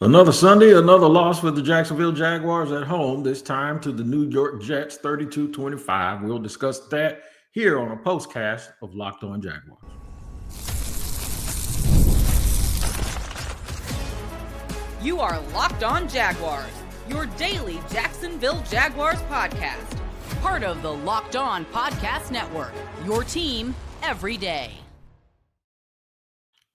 Another Sunday, another loss for the Jacksonville Jaguars at home, this time to the New York Jets 32-25. We'll discuss that here on a postcast of Locked On Jaguars. You are Locked On Jaguars, your daily Jacksonville Jaguars podcast. Part of the Locked On Podcast Network, your team every day.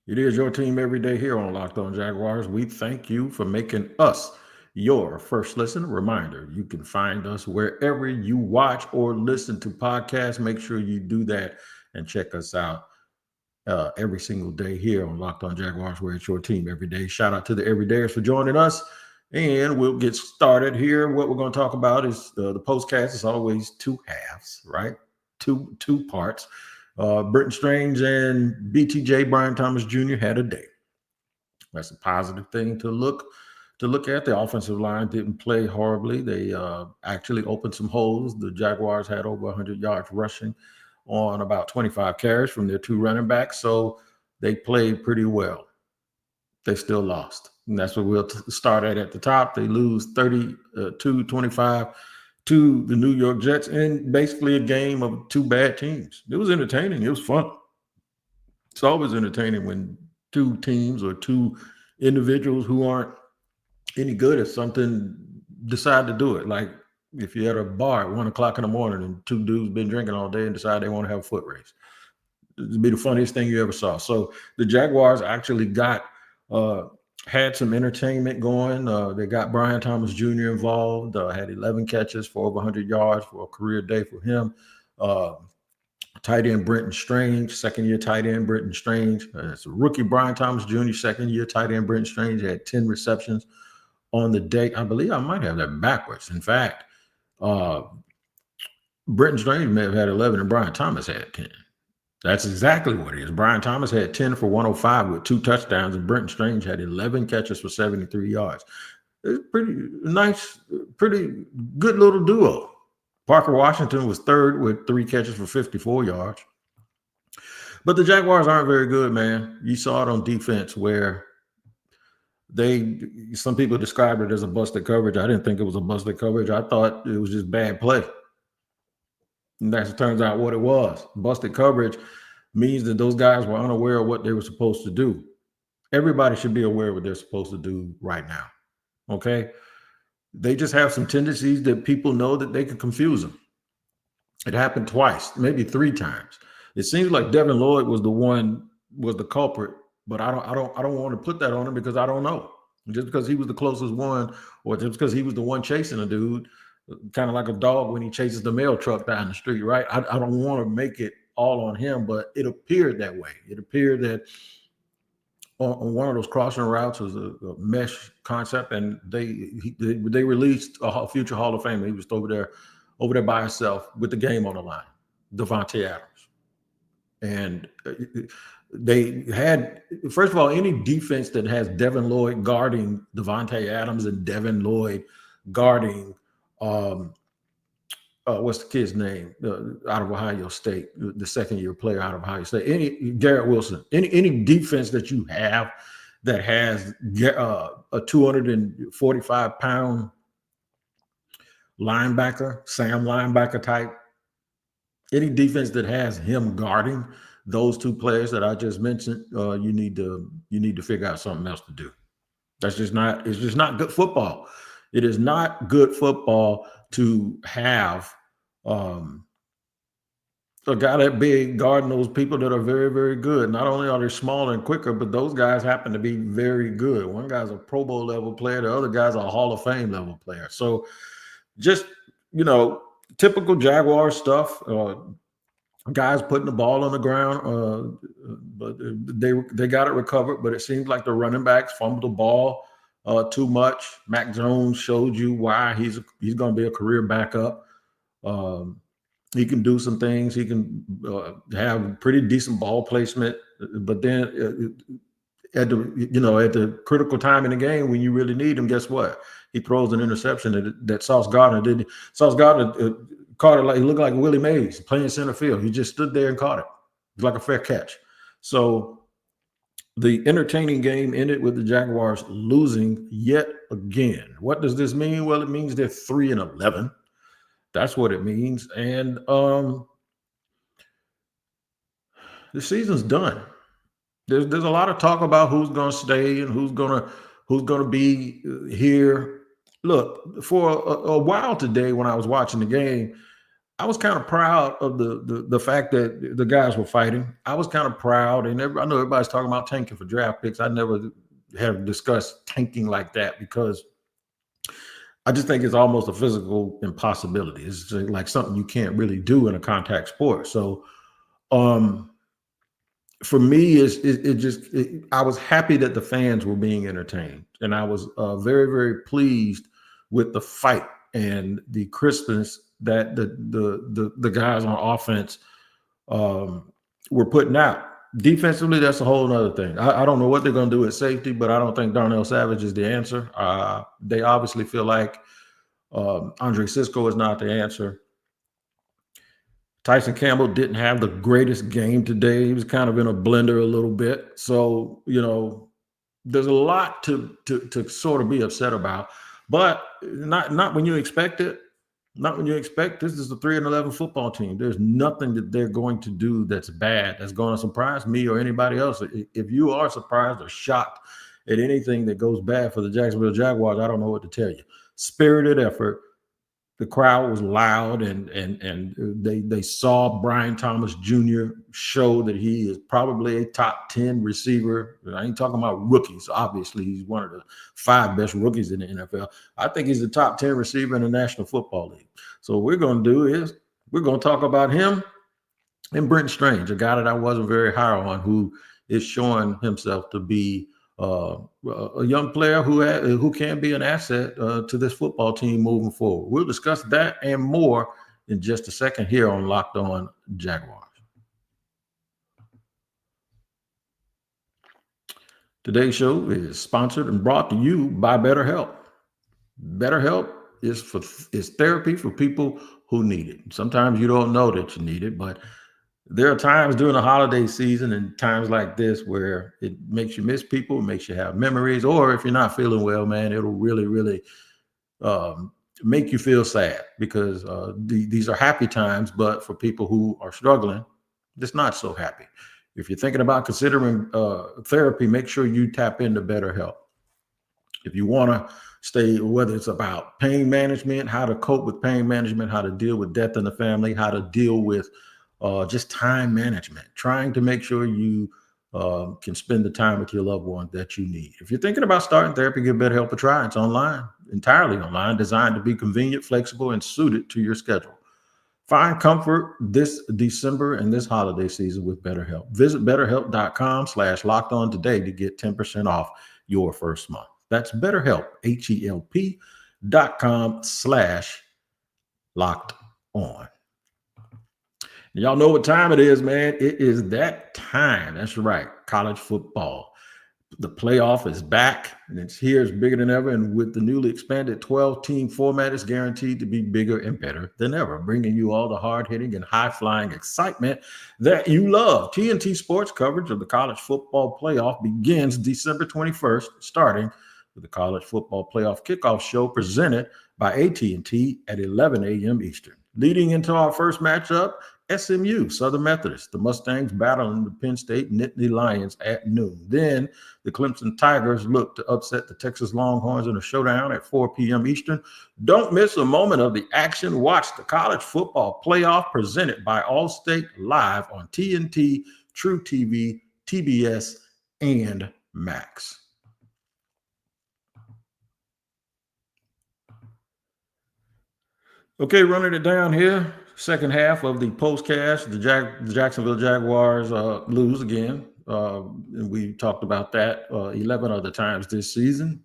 It is your team every day here on Locked On Jaguars. We thank you for making us your first listen. Reminder, you can find us wherever you watch or listen to podcasts. Make sure you do that and check us out every single day here on Locked On Jaguars, where it's your team every day. Shout out to the everydayers for joining us. And we'll get started here. What we're going to talk about is the postcast is always two halves, right? Two parts. Brent Strange and BTJ, Brian Thomas Jr. had a day. That's a positive thing to look at. The offensive line didn't play horribly. They actually opened some holes. The Jaguars had over 100 yards rushing on about 25 carries from their two running backs. So they played pretty well. They still lost. And that's what we'll start at the top. They lose 32-25 to the New York Jets in basically a game of two bad teams. It was entertaining. It was fun. It's always entertaining when two teams or two individuals who aren't any good at something decide to do it. Like if you're at a bar at 1 o'clock in the morning and two dudes been drinking all day and decide they want to have a foot race. It'd be the funniest thing you ever saw. So the Jaguars actually had some entertainment going. They got Brian Thomas Jr. involved, had 11 catches for over 100 yards for a career day for him. Tight end Brent Strange, second-year tight end Brent Strange. It's a rookie Brian Thomas Jr., second-year tight end Brent Strange had 10 receptions on the day. I believe I might have that backwards. In fact, Brent Strange may have had 11 and Brian Thomas had 10. That's exactly what it is. Brian Thomas had 10 for 105 with 2 touchdowns, and Brent Strange had 11 catches for 73 yards. It's pretty nice, pretty good little duo. Parker Washington was third with 3 catches for 54 yards. But the Jaguars aren't very good, man. You saw it on defense where some people described it as a busted coverage. I didn't think it was a busted coverage. I thought it was just bad play. And that turns out what it was. Busted coverage means that those guys were unaware of what they were supposed to do. Everybody should be aware of what they're supposed to do right now. Okay? They just have some tendencies that people know that they can confuse them. It happened twice, maybe 3 times. It seems like Devin Lloyd was the culprit, but I don't want to put that on him because I don't know. Just because he was the closest one, or just because he was the one chasing a dude, kind of like a dog when he chases the mail truck down the street, right? I don't want to make it all on him, but it appeared that way. It appered that on one of those crossing routes was a mesh concept, and they released a future Hall of Famer. He was over there by himself with the game on the line, Davante Adams. And they had, first of all, any defense that has Devin Lloyd guarding Davante Adams and Devin Lloyd guarding what's the kid's name out of Ohio State, the second-year player out of Ohio State, Garrett Wilson, any defense that you have that has a 245-pound linebacker, Sam linebacker type, any defense that has him guarding those 2 players that I just mentioned, you need to figure out something else to do. It's just not good football. It is not good football to have a guy that big guarding those people that are very, very good. Not only are they smaller and quicker, but those guys happen to be very good. One guy's a Pro Bowl level player. The other guy's a Hall of Fame level player. So just, typical Jaguar stuff. Guys putting the ball on the ground, but they got it recovered. But it seems like the running backs fumbled the ball too much. Mac Jones showed you why he's going to be a career backup. He can do some things. He can have pretty decent ball placement, but then at the critical time in the game when you really need him, guess what? He throws an interception that Sauce Gardner didn't. Sauce Gardner caught it like he looked like Willie Mays playing center field. He just stood there and caught it. It was like a fair catch. So The entertaining game ended with the Jaguars losing yet again. What does this mean? Well, it means they're 3-11. That's what it means. And the season's done. There's a lot of talk about who's going to stay and who's gonna be here. Look, for a while today, when I was watching the game, I was kind of proud of the fact that the guys were fighting. I was kind of proud, and I know everybody's talking about tanking for draft picks. I never have discussed tanking like that because I just think it's almost a physical impossibility. It's just like something you can't really do in a contact sport. So, um, for me, I was happy that the fans were being entertained, and I was very, very pleased with the fight and the crispness that the guys on offense um, were putting out. Defensively, that's a whole other thing. I don't know what they're going to do at safety, but I don't think Darnell Savage is the answer. They obviously feel like Andre Cisco is not the answer. Tyson Campbell didn't have the greatest game today. He was kind of in a blender a little bit. So, there's a lot to sort of be upset about, but not when you expect it. Not when you expect. This is a 3-11 football team. There's nothing that they're going to do that's bad that's going to surprise me or anybody else. If you are surprised or shocked at anything that goes bad for the Jacksonville Jaguars, I don't know what to tell you. Spirited effort. The crowd was loud, and they saw Brian Thomas Jr. show that he is probably a top 10 receiver. I ain't talking about rookies. Obviously, he's one of the 5 best rookies in the NFL. I think he's the top 10 receiver in the National Football League. So what we're going to do is we're going to talk about him and Brent Strange, a guy that I wasn't very high on, who is showing himself to be a young player who can be an asset to this football team moving forward. We'll discuss that and more in just a second here on Locked On Jaguars. Today's show is sponsored and brought to you by BetterHelp. BetterHelp is therapy for people who need it. Sometimes you don't know that you need it, but there are times during the holiday season and times like this where it makes you miss people, makes you have memories, or if you're not feeling well, man, it'll really, really make you feel sad because these are happy times, but for people who are struggling, it's not so happy. If you're thinking about considering therapy, make sure you tap into BetterHelp. If you want to stay, whether it's about pain management, how to cope with pain management, how to deal with death in the family, how to deal with just time management, trying to make sure you can spend the time with your loved one that you need. If you're thinking about starting therapy, give BetterHelp a try. It's online, entirely online, designed to be convenient, flexible, and suited to your schedule. Find comfort this December and this holiday season with BetterHelp. Visit BetterHelp.com/lockedon today to get 10% off your first month. That's BetterHelp, HELP.com/locked-on. Y'all know what time it is, man. It is that time. That's right. College football. The playoff is back, and it's here. It's bigger than ever. And with the newly expanded 12-team format, it's guaranteed to be bigger and better than ever, bringing you all the hard-hitting and high-flying excitement that you love. TNT Sports coverage of the college football playoff begins December 21st, starting with the college football playoff kickoff show presented by AT&T at 11 a.m. Eastern. Leading into our first matchup, SMU, Southern Methodist. The Mustangs battling the Penn State Nittany Lions at noon. Then the Clemson Tigers look to upset the Texas Longhorns in a showdown at 4 p.m. Eastern. Don't miss a moment of the action. Watch the college football playoff presented by Allstate live on TNT, True TV, TBS, and Max. Okay, running it down here. Second half of the postcast, the Jacksonville Jaguars lose again. And we talked about that 11 other times this season.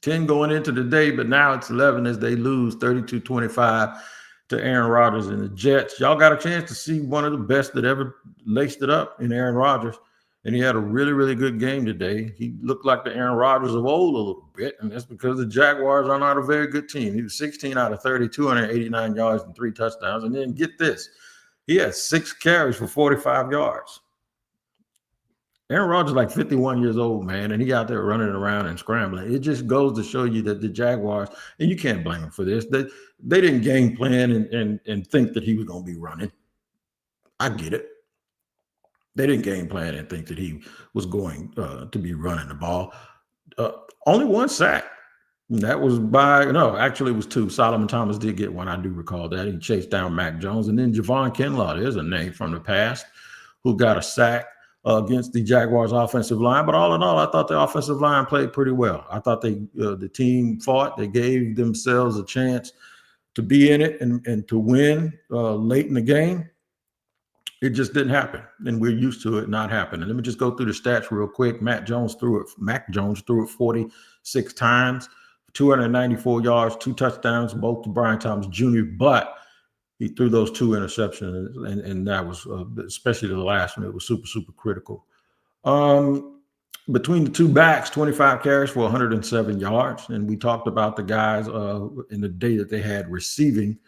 10 going into the day, but now it's 11 as they lose 32-25 to Aaron Rodgers and the Jets. Y'all got a chance to see one of the best that ever laced it up in Aaron Rodgers. And he had a really, really good game today. He looked like the Aaron Rodgers of old a little bit, and that's because the Jaguars are not a very good team. He was 16 out of 30, 289 yards and 3 touchdowns. And then get this, he had 6 carries for 45 yards. Aaron Rodgers is like 51 years old, man, and he out there running around and scrambling. It just goes to show you that the Jaguars, and you can't blame them for this, they didn't game plan and think that he was going to be running. I get it. They didn't game plan and think that he was going to be running the ball. Uh, Only one sack. That was by no, actually it was two. Solomon Thomas did get one. I do recall that. He chased down Mac Jones. And then Javon Kinlaw, there's a name from the past, who got a sack against the Jaguars offensive line. But all in all, I thought the offensive line played pretty well. I thought the team fought. They gave themselves a chance to be in it and to win late in the game. It just didn't happen, and we're used to it not happening. Let me just go through the stats real quick. Mac Jones threw it 46 times, 294 yards, 2 touchdowns, both to Brian Thomas Jr., but he threw those 2 interceptions, and that was, especially the last one, it was super, super critical. Between the two backs, 25 carries for 107 yards, and we talked about the guys in the day that they had receiving.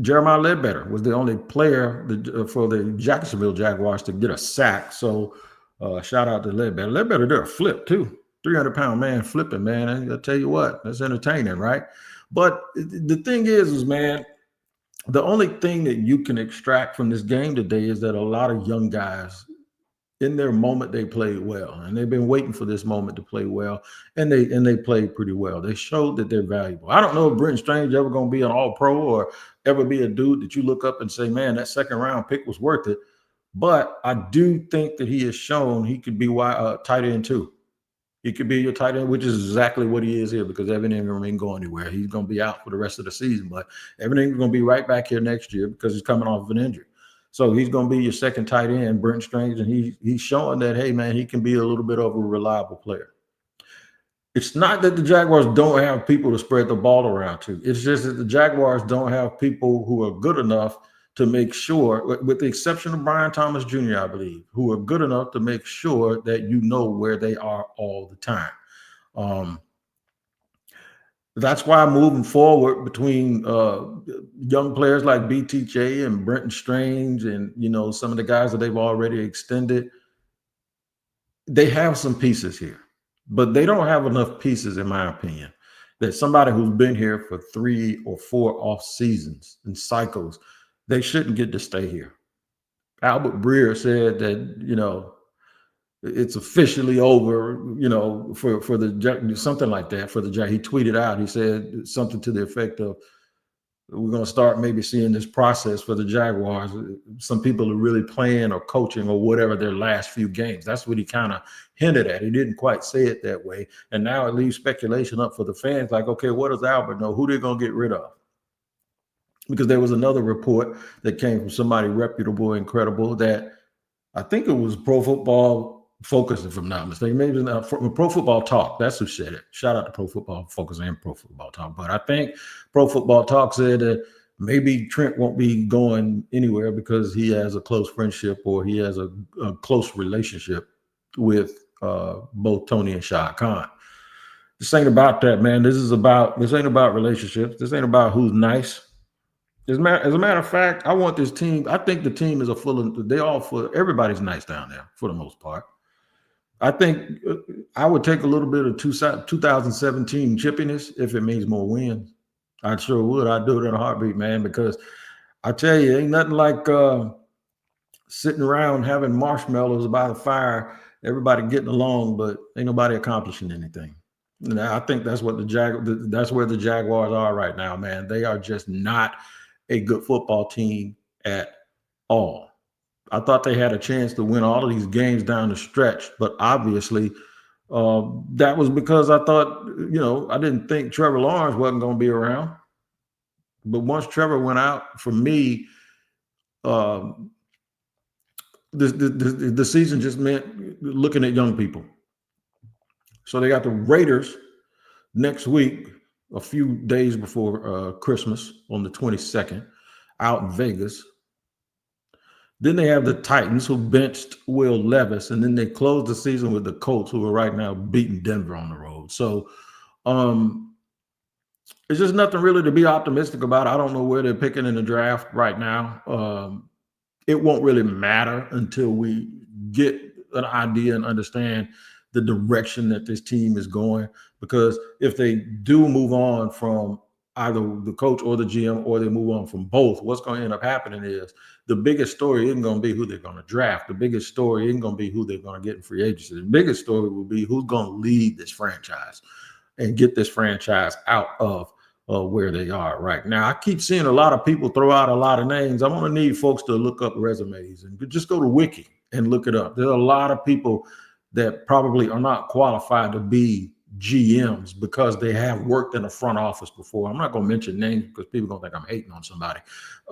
Jeremiah Ledbetter was the only player for the Jacksonville Jaguars to get a sack. So shout out to Ledbetter. Ledbetter did a flip too. 300-pound man flipping, man. I'll tell you what, that's entertaining, right? But the thing is, man, the only thing that you can extract from this game today is that a lot of young guys, in their moment, they played well, and they've been waiting for this moment to play well, and they played pretty well. They showed that they're valuable. I don't know if Brent Strange ever going to be an All-Pro or ever be a dude that you look up and say, man, that second-round pick was worth it. But I do think that he has shown he could be tight end too. He could be your tight end, which is exactly what he is here, because Evan Ingram ain't going anywhere. He's going to be out for the rest of the season, but Evan Ingram's going to be right back here next year because he's coming off of an injury. So he's going to be your second tight end, Brent Strange, and he's showing that, hey, man, he can be a little bit of a reliable player. It's not that the Jaguars don't have people to spread the ball around to. It's just that the Jaguars don't have people who are good enough to make sure, with the exception of Brian Thomas Jr., I believe, who are good enough to make sure that you know where they are all the time. That's why moving forward between young players like BTJ and Brent Strange and, some of the guys that they've already extended, they have some pieces here, but they don't have enough pieces, in my opinion, that somebody who's been here for 3 or 4 off seasons and cycles, they shouldn't get to stay here. Albert Breer said that, it's officially over, for the something like that for the Jack. He tweeted out, he said something to the effect of, we're going to start maybe seeing this process for the Jaguars. Some people are really playing or coaching or whatever their last few games. That's what he kind of hinted at. He didn't quite say it that way. And now it leaves speculation up for the fans like, okay, what does Albert know? Who they're going to get rid of? Because there was another report that came from somebody reputable and credible that I think it was Pro Football Focus, if I'm not mistaken. Maybe not Pro Football Talk. That's who said it. Shout out to Pro Football Focus and Pro Football Talk. But I think Pro Football Talk said that maybe Trent won't be going anywhere because he has a close friendship or he has a close relationship with both Tony and Shad Khan. This ain't about that, man. This ain't about relationships. This ain't about who's nice. As a matter of fact, I want this team. I think the team is everybody's nice down there for the most part. I think I would take a little bit of 2017 chippiness if it means more wins. I sure would. I'd do it in a heartbeat, man, because I tell you, ain't nothing like sitting around having marshmallows by the fire, everybody getting along, but ain't nobody accomplishing anything. And I think that's what that's where the Jaguars are right now, man. They are just not a good football team at all. I thought they had a chance to win all of these games down the stretch, but obviously that was because I thought, I didn't think Trevor Lawrence wasn't going to be around. But once Trevor went out, for me, the season just meant looking at young people. So they got the Raiders next week, a few days before Christmas on the 22nd, out in Vegas. Then they have the Titans, who benched Will Levis, and then they close the season with the Colts, who are right now beating Denver on the road. So it's just nothing really to be optimistic about. I don't know where they're picking in the draft right now. It won't really matter until we get an idea and understand the direction that this team is going. Because if they do move on from either the coach or the GM, or they move on from both, what's going to end up happening is the biggest story isn't going to be who they're going to draft. The biggest story isn't going to be who they're going to get in free agency. The biggest story will be who's going to lead this franchise and get this franchise out of where they are right now. I keep seeing a lot of people throw out a lot of names. I'm going to need folks to look up resumes and just go to Wiki and look it up. There are a lot of people that probably are not qualified to be GMs because they have worked in the front office before. I'm not going to mention names because people don't think I'm hating on somebody,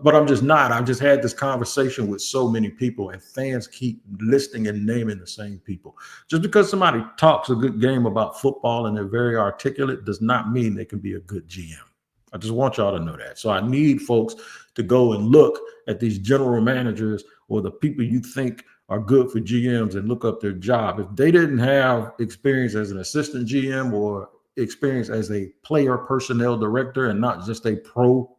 but I'm just not. I've just had this conversation with so many people, and fans keep listing and naming the same people. Just because somebody talks a good game about football and they're very articulate does not mean they can be a good GM. I just want y'all to know that. So I need folks to go and look at these general managers or the people you think are good for GMs and look up their job. If they didn't have experience as an assistant GM or experience as a player personnel director and not just a pro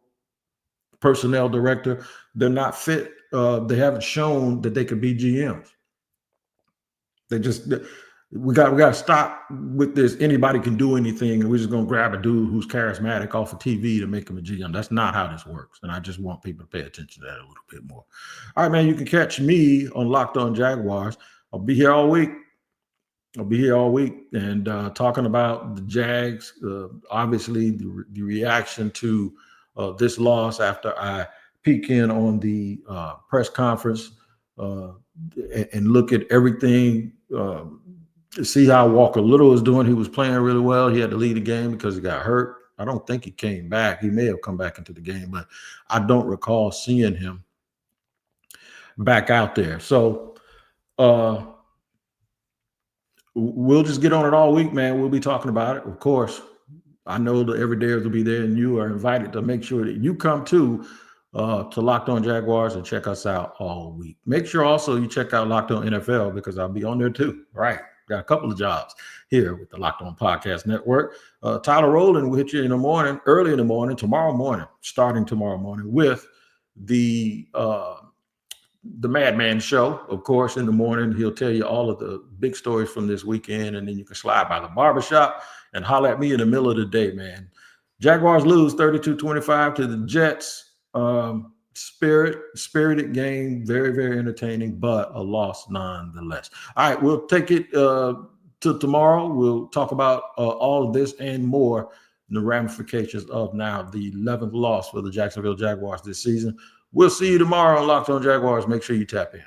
personnel director, they're not fit. They haven't shown that they could be GMs. We got to stop with this. Anybody can do anything, and we're just gonna grab a dude who's charismatic off of TV to make him a GM. That's not how this works, and I just want people to pay attention to that a little bit more. All right, man. You can catch me on Locked On Jaguars. I'll be here all week. And talking about the Jags. Obviously, the reaction to this loss after I peek in on the press conference and look at everything. See how Walker Little is doing. He was playing really well. He had to leave the game because he got hurt. I don't think he came back. He may have come back into the game, but I don't recall seeing him back out there. So we'll just get on it all week, man. We'll be talking about it. Of course, I know the everydayers will be there, and you are invited to make sure that you come to Locked On Jaguars and check us out all week. Make sure also you check out Locked On NFL because I'll be on there too. Right. Got a couple of jobs here with the Locked On Podcast Network. Tyler Rowland will hit you in the morning, early in the morning, starting tomorrow morning with the Madman Show. Of course, in the morning, he'll tell you all of the big stories from this weekend, and then you can slide by the barbershop and holler at me in the middle of the day, man. Jaguars lose 32-25 to the Jets. Spirited game, very, very entertaining, but a loss nonetheless. All right, we'll take it to tomorrow. We'll talk about all of this and more, the ramifications of now the 11th loss for the Jacksonville Jaguars this season. We'll see you tomorrow on Locked On Jaguars. Make sure you tap in.